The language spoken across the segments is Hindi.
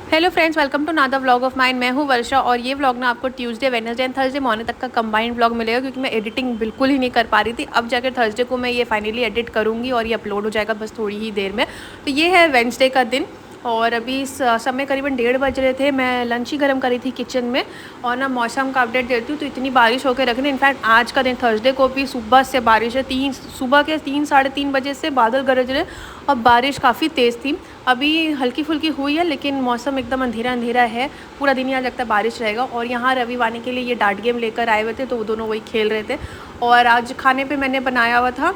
Hello friends, welcome to Nada vlog of mine. मैं हूँ वर्षा और ये व्लॉग ना आपको Tuesday, Wednesday and Thursday morning तक का कंबाइंड व्लॉग मिलेगा, क्योंकि मैं एडिटिंग बिल्कुल ही नहीं कर पा रही थी। अब जाकर थर्सडे को मैं ये फाइनली एडिट करूँगी और ये अपलोड हो जाएगा बस थोड़ी ही देर में। तो ये है वेडनेसडे का दिन और अभी समय करीबन 1:30 बज रहे थे। मैं लंच ही गर्म करी थी किचन में और ना मौसम का अपडेट देती हूँ। तो इतनी बारिश होकर रखने, इनफैक्ट आज का दिन थर्सडे को भी सुबह से बारिश है। सुबह के 3 साढ़े 3 बजे से बादल गरज रहे और बारिश काफ़ी तेज़ थी। अभी हल्की फुल्की हुई है लेकिन मौसम एकदम अंधेरा अंधेरा है। पूरा दिन यहाँ लगता है बारिश रहेगा। और यहाँ रवि वानी के लिए ये डार्ट गेम लेकर आए हुए थे, तो वो दोनों वही खेल रहे थे। और आज खाने पे मैंने बनाया हुआ था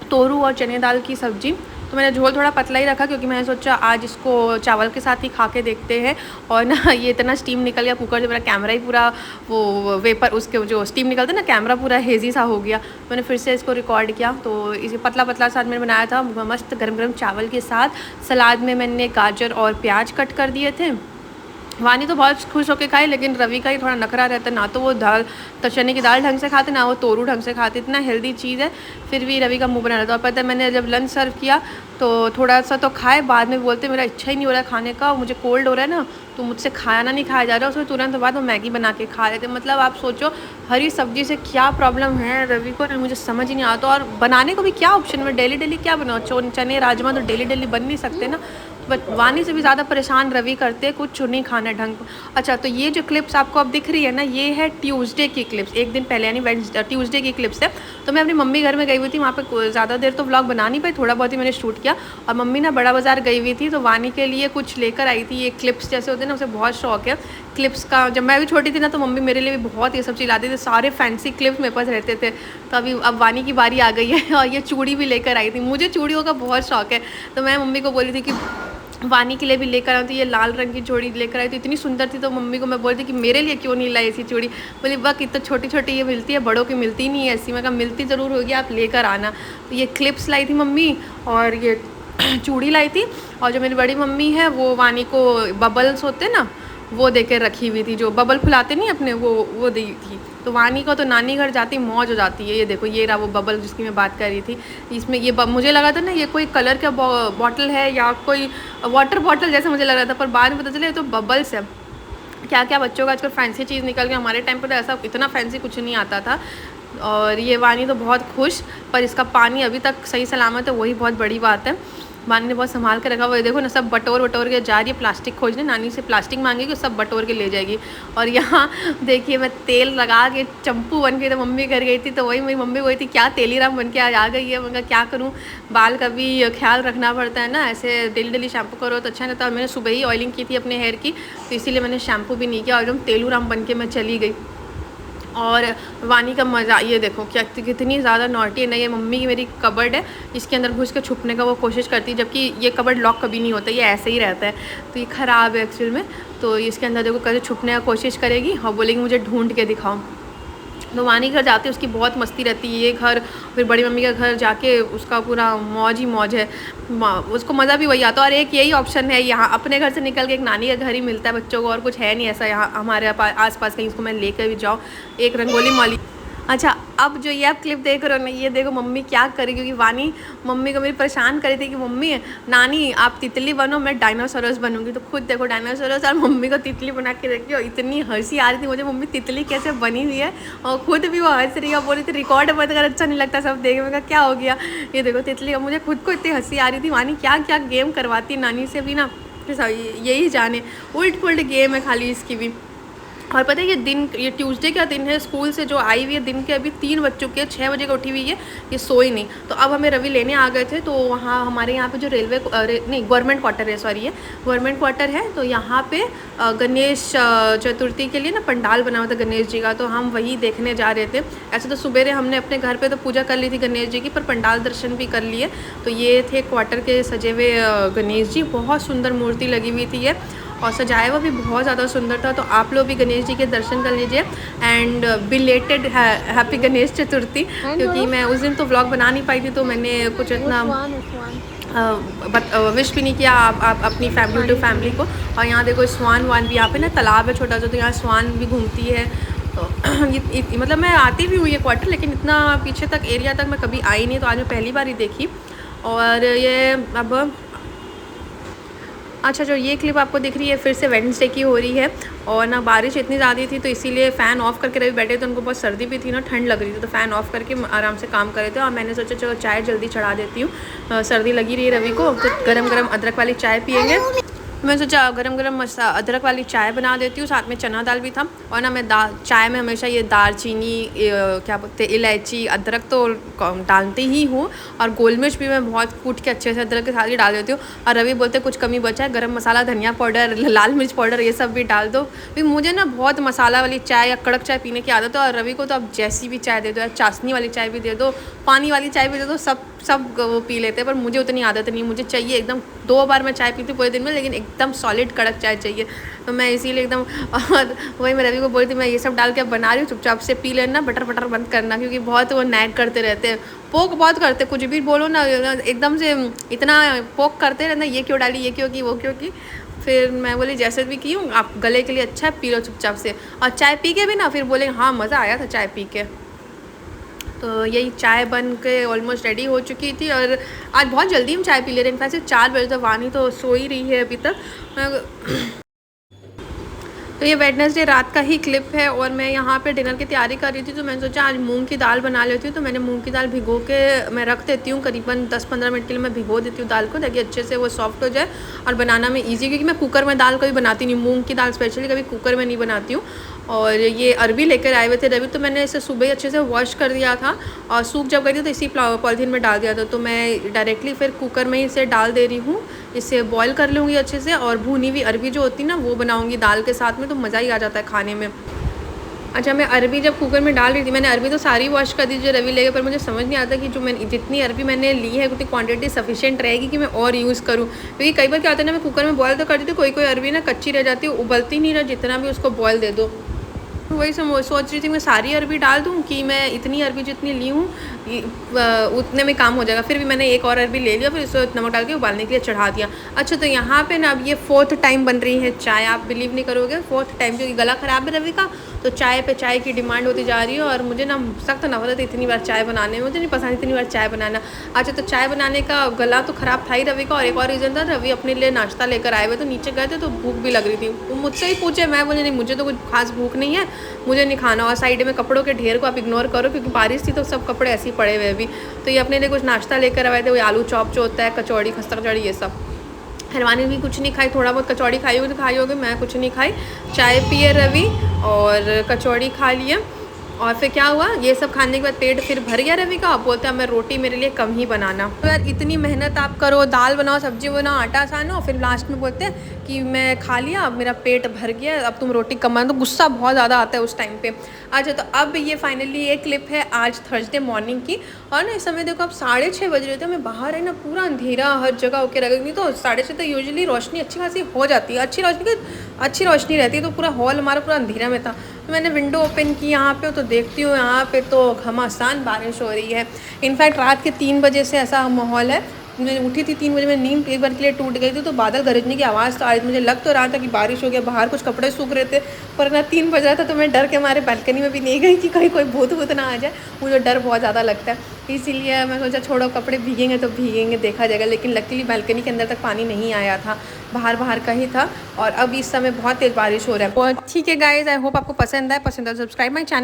तोरू और चने दाल की सब्ज़ी। तो मैंने झोल थोड़ा पतला ही रखा क्योंकि मैंने सोचा आज इसको चावल के साथ ही खा के देखते हैं। और ना ये इतना स्टीम निकल गया कुकर से, मेरा कैमरा ही पूरा वो वेपर, उसके जो स्टीम निकलते ना, कैमरा पूरा हेजी सा हो गया। मैंने फिर से इसको रिकॉर्ड किया। तो इसे पतला पतला साथ मैंने बनाया था मस्त गर्म गर्म चावल के साथ। सलाद में मैंने गाजर और प्याज कट कर दिए थे। वानी तो बहुत खुश होकर खाई, लेकिन रवि का ही थोड़ा नखरा रहता है। ना तो वो दाल, तो चने की दाल ढंग से खाते, ना वो तोरू ढंग से खाते। इतना हेल्दी चीज़ है फिर भी रवि का मुंह बना रहता है। और पता है, मैंने जब लंच सर्व किया तो थोड़ा सा तो खाए, बाद में बोलते मेरा इच्छा ही नहीं हो रहा है खाने का, मुझे कोल्ड हो रहा है ना, तो मुझसे खाना नहीं खाया जा रहा। उसमें तुरंत बाद वो मैगी बना के खा रहे थे। मतलब आप सोचो हरी सब्जी से क्या प्रॉब्लम है रवि को ना, मुझे समझ ही नहीं आता। और बनाने को भी क्या ऑप्शन में, डेली डेली क्या बनाओ, चने राजमा तो डेली डेली बन नहीं सकते ना। बट वानी से भी ज़्यादा परेशान रवि करते, कुछ नहीं खाना ढंग। अच्छा, तो ये जो क्लिप्स आपको अब दिख रही है ना, ये है ट्यूसडे की क्लिप्स, एक दिन पहले यानी वेडनेसडे ट्यूसडे की क्लिप्स है। तो मैं अपनी मम्मी घर में गई हुई थी, वहाँ पे ज़्यादा देर तो व्लॉग बना नहीं पाई, थोड़ा बहुत ही मैंने शूट किया। और मम्मी ना बड़ा बाज़ार गई हुई थी, तो वानी के लिए कुछ लेकर आई थी। ये क्लिप्स जैसे होते हैं ना, उसे बहुत शौक है क्लिप्स का। जब मैं भी छोटी थी ना, तो मम्मी मेरे लिए भी बहुत ये सब चीज़ लाती थी, सारे फैंसी क्लिप्स मेरे पास रहते थे। तो अभी अब वानी की बारी आ गई है और ये चूड़ी भी लेकर आई थी। मुझे चूड़ियों का बहुत शौक है, तो मैं मम्मी को बोली थी कि वानी के लिए भी लेकर आऊँ। तो ये लाल रंग की चूड़ी लेकर आई, तो इतनी सुंदर थी। तो मम्मी को मैं बोलती कि मेरे लिए क्यों नहीं लाई ऐसी चूड़ी। बोली वाह, कितना छोटी छोटी ये मिलती है, बड़ों की मिलती नहीं है ऐसी। मैं कहा मिलती ज़रूर होगी, आप लेकर आना। तो ये क्लिप्स लाई थी मम्मी और ये चूड़ी लाई थी। और जो मेरी बड़ी मम्मी है वो वानी को बबल्स होते ना, वो दे के रखी हुई थी, जो बबल फुलाते नहीं अपने, वो दी थी। तो वानी को तो नानी घर जाती मौज हो जाती है। ये देखो, ये रहा वो बबल जिसकी मैं बात कर रही थी। इसमें ये मुझे लगा था ना ये कोई कलर का बॉटल है या कोई वाटर बॉटल जैसे मुझे लग रहा था, पर बाद में पता चला ये तो बबल्स है। क्या क्या बच्चों का आजकल फैंसी चीज़ निकल गया, हमारे टाइम पर तो ऐसा इतना फैंसी कुछ नहीं आता था। और ये वानी तो बहुत खुश, पर इसका पानी अभी तक सही सलामत है, वही बहुत बड़ी बात है। वानी ने बहुत संभाल के रखा हुआ है। देखो ना, सब बटोर बटोर के जा रही है प्लास्टिक खोजने। नानी से प्लास्टिक मांगेगी, सब बटोर के ले जाएगी। और यहाँ देखिए, मैं तेल लगा के चंपू बन के तो मम्मी घर गई थी, तो वही मेरी मम्मी वही थी, क्या तेलीराम बन के आज आ गई है। मैं क्या करूँ, बाल का भी ख्याल रखना पड़ता है ना, ऐसे डेली डेली शैम्पू करो तो अच्छा नहीं था। मैंने सुबह ही ऑयलिंग की थी अपने हेयर की, तो इसीलिए मैंने शैम्पू भी नहीं किया और एकदम तेलूराम बन के मैं चली गई। और वानी का मज़ा ये देखो, क्या कितनी ज़्यादा नॉटी है ना। ये मम्मी की मेरी कबर्ड है, इसके अंदर घुस के छुपने का वो कोशिश करती है, जबकि ये कबर्ड लॉक कभी नहीं होता, ये ऐसे ही रहता है। तो ये ख़राब है एक्चुअल में। तो इसके अंदर देखो कैसे छुपने का कोशिश करेगी और बोलेगी मुझे ढूंढ के दिखाओ। तो वानी घर जाती है, उसकी बहुत मस्ती रहती है। ये घर, फिर बड़ी मम्मी का घर जाके उसका पूरा मौज ही मौज है, उसको मज़ा भी वही आता है। और एक यही ऑप्शन है यहाँ, अपने घर से निकल के एक नानी का घर ही मिलता है बच्चों को, और कुछ है नहीं ऐसा यहाँ हमारे आस पास कहीं इसको मैं लेकर भी जाऊँ। एक रंगोली मॉली। अच्छा, अब जो ये आप क्लिप देख रहे हो ना, ये देखो मम्मी क्या करी, क्योंकि वानी मम्मी को मेरी परेशान करी थी कि मम्मी नानी आप तितली बनो, मैं डायनासोरस बनूंगी। तो खुद देखो डायनासोरस और मम्मी को तितली बना के रखी। और इतनी हंसी आ रही थी मुझे, मम्मी तितली कैसे बनी हुई है, और खुद भी वो हंस रही है। बोली थी रिकॉर्ड मत कर, अच्छा नहीं लगता सब देख। मैं क्या हो गया, ये देखो तितली। मुझे खुद को इतनी हंसी आ रही थी। वानी क्या क्या गेम करवाती है नानी से भी ना, यही जाने, उल्ट पुल्ट गेम है खाली इसकी भी। और पता है ये ट्यूसडे का दिन है, स्कूल से जो आई हुई है दिन के अभी 3 बज चुके हैं, 6 बजे की उठी हुई है, ये सोई नहीं। तो अब हमें रवि लेने आ गए थे। तो वहाँ हमारे यहाँ पे जो गवर्नमेंट क्वार्टर है, सॉरी, ये गवर्नमेंट क्वार्टर है। तो यहाँ पे गणेश चतुर्थी के लिए ना पंडाल बना हुआ था गणेश जी का, तो हम वही देखने जा रहे थे। ऐसे तो सुबेरे हमने अपने घर पर तो पूजा कर ली थी गणेश जी की, पर पंडाल दर्शन भी कर लिए। तो ये थे क्वार्टर के सजे हुए गणेश जी, बहुत सुंदर मूर्ति लगी हुई थी ये, और सजाया हुआ भी बहुत ज़्यादा सुंदर था। तो आप लोग भी गणेश जी के दर्शन कर लीजिए। And belated happy Ganesh Chaturthi, क्योंकि मैं उस दिन तो व्लॉग बना नहीं पाई थी, तो मैंने कुछ इतना विश भी नहीं किया आप अपनी फैमिली टू फैमिली को। और यहाँ देखो स्वान वान भी, यहाँ पे ना तालाब है छोटा सा, तो यहाँ स्वान भी घूमती है। तो मतलब मैं आती भी हुई है क्वार्टर, लेकिन इतना पीछे तक एरिया तक मैं कभी आई नहीं, तो आज मैं पहली बार ही देखी। और ये अच्छा, जो ये क्लिप आपको दिख रही है फिर से वेडनेसडे की हो रही है और ना बारिश इतनी ज़्यादा थी तो इसीलिए फ़ैन ऑफ़ करके रवि बैठे थे। उनको बहुत सर्दी भी थी ना, ठंड लग रही थी, तो फ़ैन ऑफ़ करके आराम से काम कर रहे थे और मैंने सोचा चलो चाय जल्दी चढ़ा देती हूँ। सर्दी लगी रही है रवि को, तो गरम गरम अदरक वाली चाय पियेंगे। मैं सोचा गरम गरम अदरक वाली चाय बना देती हूँ, साथ में चना दाल भी था। और ना मैं चाय में हमेशा ये दालचीनी, क्या बोलते हैं, इलायची, अदरक तो डालती ही हूँ और गोल मिर्च भी मैं बहुत कूट के अच्छे से अदरक के साथ ही डाल देती हूँ। और रवि बोलते कुछ कमी बचा है, गरम मसाला, धनिया पाउडर, लाल मिर्च पाउडर, ये सब भी डाल दो। भाई मुझे ना बहुत मसाला वाली चाय या कड़क चाय पीने की आदत है और रवि को तो अब जैसी भी चाय दे दो, या चाशनी वाली चाय भी दे दो, पानी वाली चाय भी दे दो, सब वो पी लेते हैं। पर मुझे उतनी आदत नहीं है, मुझे चाहिए एकदम 2 बार मैं चाय पीती हूँ पूरे दिन में, लेकिन एकदम सॉलिड कड़क चाय चाहिए। तो मैं इसीलिए एकदम और वही मैं रवि को बोलती मैं ये सब डाल के अब बना रही हूँ, चुपचाप से पी लेना, बटर बंद करना, क्योंकि बहुत वो नैग करते रहते हैं, पोक बहुत करते, कुछ भी बोलो ना एकदम से इतना पोक करते रहना, ये क्यों डाली, ये क्यों की, वो क्यों की। फिर मैं बोली जैसे भी की हूँ, आप गले के लिए अच्छा है, पी लो चुपचाप से। और चाय पी के भी ना फिर बोले हाँ मज़ा आया था चाय पी के। तो यही चाय बन के ऑलमोस्ट रेडी हो चुकी थी और आज बहुत जल्दी हम चाय पी ले रहे हैं। इनफैक्ट 4 बजे तक, वानी तो सो ही रही है अभी तक। तो ये वेडनेसडे रात का ही क्लिप है और मैं यहाँ पे डिनर की तैयारी कर रही थी, तो मैंने सोचा आज मूंग की दाल बना लेती हूँ। तो मैंने मूंग की दाल भिगो के मैं रख देती हूँ, करीबन 10-15 मिनट के लिए मैं भिगो देती हूँ दाल को, ताकि अच्छे से वो सॉफ्ट हो जाए और बनाना में ईजी, क्योंकि मैं कुकर में दाल कभी बनाती नहीं, मूंग की दाल स्पेशली कभी कुकर में नहीं बनाती हूँ। और ये अरबी लेकर आए हुए थे रवि, तो मैंने इसे सुबह ही अच्छे से वॉश कर दिया था और सूख जब गई थी तो इसी पॉलीथीन में डाल दिया था। तो मैं डायरेक्टली फिर कुकर में ही इसे डाल दे रही हूँ, इसे बॉईल कर लूँगी अच्छे से और भुनी हुई अरबी जो होती है ना वो बनाऊँगी दाल के साथ में, तो मज़ा ही आ जाता है खाने में। अच्छा, मैं अरबी जब कुकर में डाल रही थी, मैंने अरबी तो सारी वॉश कर दी जो रवि लेके, पर मुझे समझ नहीं आता कि जो मैं जितनी अरबी मैंने ली है उतनी क्वांटिटी सफिशिएंट रहेगी कि मैं और यूज़ करूँ। क्योंकि कई बार क्या होता है ना, मैं कुकर में बॉयल तो करती थी, कोई अरबी ना कच्ची रह जाती है, उबलती नहीं रहा जितना भी उसको बॉयल दे दो। वही सोच रही थी मैं सारी अरबी डाल दूँ कि मैं इतनी अरबी जितनी ली हूँ उतने में काम हो जाएगा। फिर भी मैंने एक और अरबी ले लिया, फिर इसको नमक डाल के उबालने के लिए चढ़ा दिया। अच्छा, तो यहाँ पे ना अब ये 4th टाइम बन रही है चाय, आप बिलीव नहीं करोगे, 4th टाइम, क्योंकि गला ख़राब है रवि का, तो चाय पे चाय की डिमांड होती जा रही है और मुझे ना सख्त नफरत है इतनी बार चाय बनाने में, मुझे नहीं पसंद इतनी बार चाय बनाना। अच्छा, तो चाय बनाने का गला तो ख़राब था ही रवि का, और एक और रीज़न था, रवि अपने लिए नाश्ता लेकर आए हुए, तो नीचे गए थे तो भूख भी लग रही थी, वो मुझसे ही पूछे, मैं बोले नहीं मुझे तो कुछ खास भूख नहीं है, मुझे नहीं खाना। और साइड में कपड़ों के ढेर को आप इग्नोर करो, क्योंकि बारिश थी तो सब कपड़े ऐसे ही पड़े हुए भी। तो ये अपने लिए कुछ नाश्ता लेकर आए थे, वो आलू चॉप जो होता है, कचौड़ी, खस्ता कचौड़ी, ये सब। हरवानी भी कुछ नहीं खाई, थोड़ा बहुत कचौड़ी खाई होगी तो खाई होगी, मैं कुछ नहीं खाई। चाय पिए रवि और कचौड़ी खा लिए। और फिर क्या हुआ, ये सब खाने के बाद पेट फिर भर गया रवि का, बोलते हैं मैं रोटी मेरे लिए कम ही बनाना। तो यार इतनी मेहनत आप करो, दाल बनाओ, सब्जी बनाओ, आटा सानो, फिर लास्ट में बोलते हैं कि मैं खा लिया, अब मेरा पेट भर गया, अब तुम रोटी कम बनाओ। तो गुस्सा बहुत ज़्यादा आता है उस टाइम पे। अच्छा, तो अब ये फाइनली ये क्लिप है आज थर्सडे मॉर्निंग की। और ना इस समय देखो अब 6:30 बज रहे थे, मैं बाहर है ना पूरा अंधेरा हर जगह होकर रख, नहीं तो 6:30 तो यूजुअली रोशनी अच्छी खासी हो जाती है, अच्छी रोशनी रहती है, तो पूरा हॉल हमारा पूरा अंधेरा में था। तो मैंने विंडो ओपन की यहाँ पे, तो देखती हूँ यहाँ पे तो घमासान बारिश हो रही है। इनफैक्ट रात के 3 बजे से ऐसा माहौल है, मैं उठी थी 3 बजे, मैं नींद एक बार के लिए टूट गई थी, तो बादल गरजने की आवाज़ तो आई, मुझे लग तो रहा था कि बारिश हो गया, बाहर कुछ कपड़े सूख रहे थे, पर ना 3 बज रहा था, तो मैं डर के हमारे बालकनी में भी नहीं गई कि कहीं कोई भूत ना आ जाए, मुझे डर बहुत ज़्यादा लगता है। इसीलिए मैं सोचा छोड़ो, कपड़े भीगेंगे तो भीगेंगे, देखा जाएगा। लेकिन लकीली बालकनी के अंदर तक पानी नहीं आया था, बाहर का ही था। और अब इस समय बहुत तेज़ बारिश हो रहा है। और ठीक है गाइज, आई होप आपको पसंद आए, तो सब्सक्राइब माई चैनल।